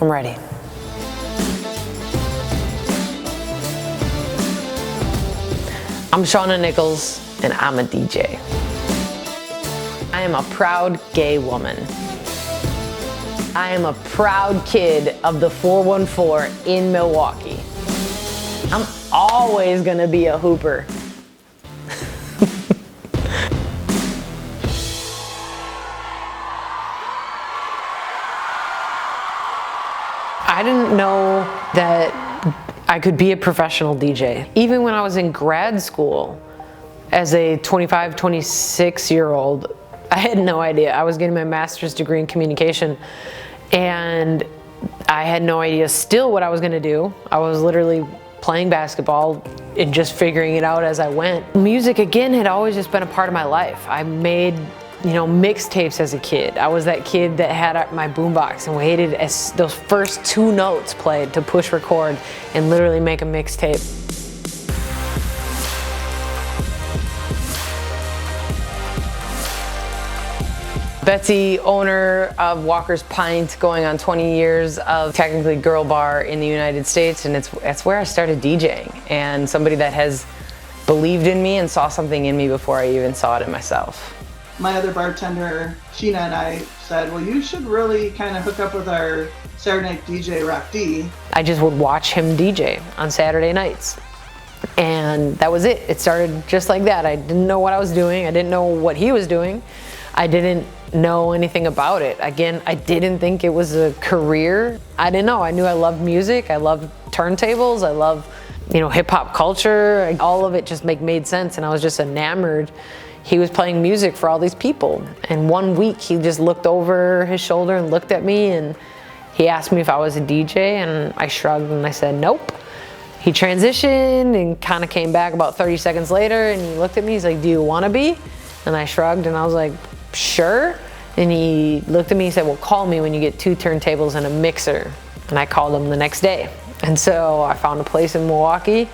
I'm ready. I'm Shawna Nicols, and I'm a DJ. I am a proud gay woman. I am a proud kid of the 414 in Milwaukee. I'm always gonna be a hooper. I didn't know that I could be a professional DJ. Even when I was in grad school, as a 25, 26-year-old, I had no idea. I was getting my master's degree in communication, and I had no idea still what I was gonna do. I was literally playing basketball and just figuring it out as I went. Music, again, had always just been a part of my life. I made, mixtapes as a kid. I was that kid that had my boombox and waited as those first 2 notes played to push record and literally make a mixtape. Betsy, owner of Walker's Pint, going on 20 years of technically girl bar in the United States, and it's where I started DJing, and somebody that has believed in me and saw something in me before I even saw it in myself. My other bartender, Sheena, and I said, well, you should really kind of hook up with our Saturday night DJ, Rock D. I just would watch him DJ on Saturday nights. And that was it. It started just like that. I didn't know what I was doing. I didn't know what he was doing. I didn't know anything about it. Again, I didn't think it was a career. I didn't know. I knew I loved music. I loved turntables. I loved, hip hop culture. All of it just made sense. And I was just enamored. He was playing music for all these people. And one week he just looked over his shoulder and looked at me, and he asked me if I was a DJ, and I shrugged and I said, nope. He transitioned and kind of came back about 30 seconds later, and he looked at me, he's like, do you want to be? And I shrugged and I was like, sure. And he looked at me and said, well, call me when you get 2 turntables and a mixer. And I called him the next day. And so I found a place in Milwaukee,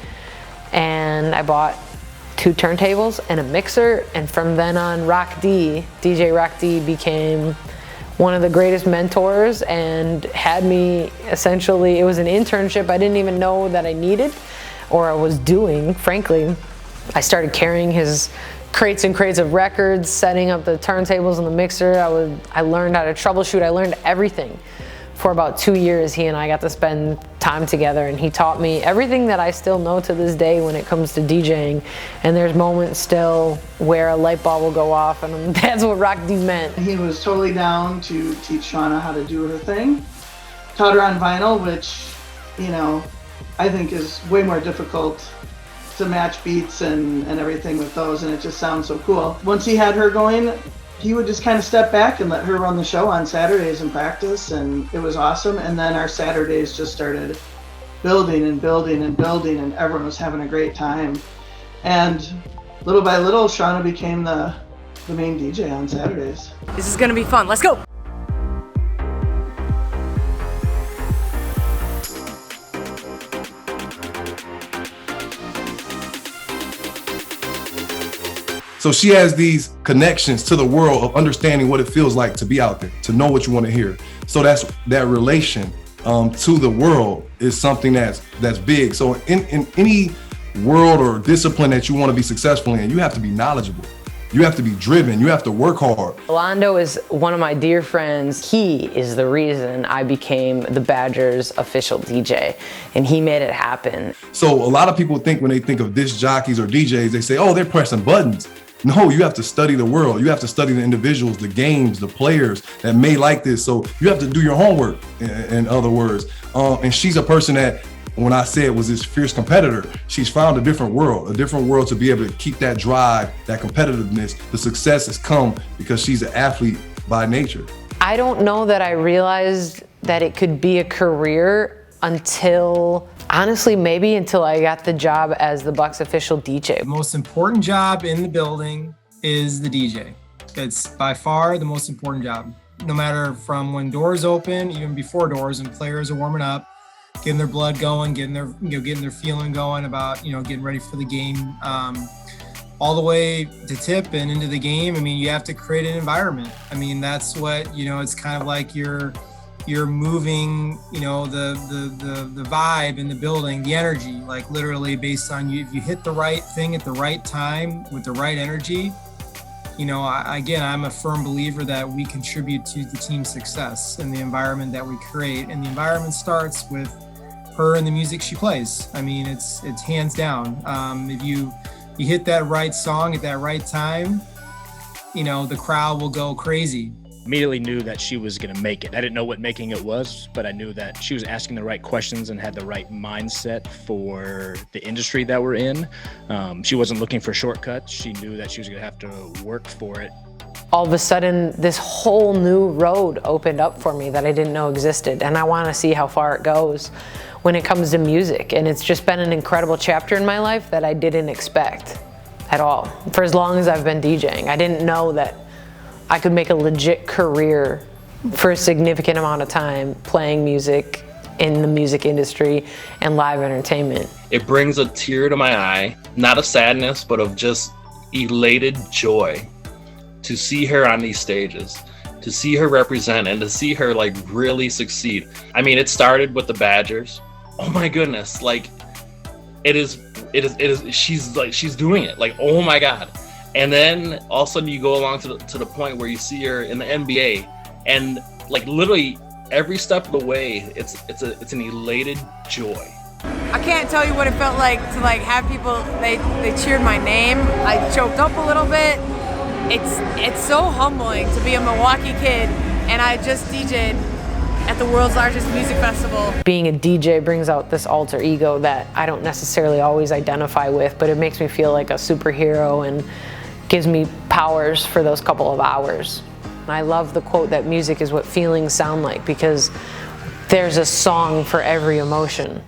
and I bought 2 turntables and a mixer, and from then on, DJ Rock D became one of the greatest mentors and had me essentially, it was an internship I didn't even know that I needed or I was doing, frankly. I started carrying his crates and crates of records, setting up the turntables and the mixer. I learned how to troubleshoot. I learned everything. For about 2 years, he and I got to spend time together, and he taught me everything that I still know to this day when it comes to DJing. And there's moments still where a light bulb will go off, and that's what Rock D meant. He was totally down to teach Shawna how to do her thing. Taught her on vinyl, which, I think is way more difficult to match beats and everything with those, and it just sounds so cool. Once he had her going, he would just kind of step back and let her run the show on Saturdays and practice, and it was awesome. And then our Saturdays just started building and building and building, and everyone was having a great time. And little by little, Shawna became the main DJ on Saturdays. This is gonna be fun, let's go! So she has these connections to the world of understanding what it feels like to be out there, to know what you want to hear. So that relation to the world is something that's big. So in any world or discipline that you want to be successful in, you have to be knowledgeable. You have to be driven. You have to work hard. Alando is one of my dear friends. He is the reason I became the Badgers official DJ, and he made it happen. So a lot of people think when they think of disc jockeys or DJs, they say, oh, they're pressing buttons. No, you have to study the world. You have to study the individuals, the games, the players that may like this. So you have to do your homework, in other words. And she's a person that, when I said was this fierce competitor, she's found a different world to be able to keep that drive, that competitiveness. The success has come because she's an athlete by nature. I don't know that I realized that it could be a career until, honestly, maybe until I got the job as the Bucks official DJ. The most important job in the building is the DJ. It's by far the most important job. No matter from when doors open, even before doors and players are warming up, getting their blood going, getting their feeling going about, getting ready for the game, all the way to tip and into the game. I mean, you have to create an environment. I mean, that's what, it's kind of like your you're moving, you know, the vibe in the building, the energy, like literally based on you. If you hit the right thing at the right time with the right energy, you know, I'm a firm believer that we contribute to the team's success and the environment that we create. And the environment starts with her and the music she plays. I mean, it's hands down. If you hit that right song at that right time, you know, the crowd will go crazy. Immediately knew that she was going to make it. I didn't know what making it was, but I knew that she was asking the right questions and had the right mindset for the industry that we're in. She wasn't looking for shortcuts. She knew that she was going to have to work for it. All of a sudden, this whole new road opened up for me that I didn't know existed, and I want to see how far it goes when it comes to music. And it's just been an incredible chapter in my life that I didn't expect at all. For as long as I've been DJing, I didn't know that I could make a legit career for a significant amount of time playing music in the music industry and live entertainment. It brings a tear to my eye, not of sadness, but of just elated joy to see her on these stages, to see her represent and to see her like really succeed. I mean, it started with the Badgers. Oh my goodness, like it is, she's doing it, like, oh my God. And then all of a sudden you go along to the point where you see her in the NBA, and like literally every step of the way, it's an elated joy. I can't tell you what it felt like to like have people, they cheered my name. I choked up a little bit. It's so humbling to be a Milwaukee kid, and I just DJ'd at the world's largest music festival. Being a DJ brings out this alter ego that I don't necessarily always identify with, but it makes me feel like a superhero and gives me powers for those couple of hours. I love the quote that music is what feelings sound like, because there's a song for every emotion.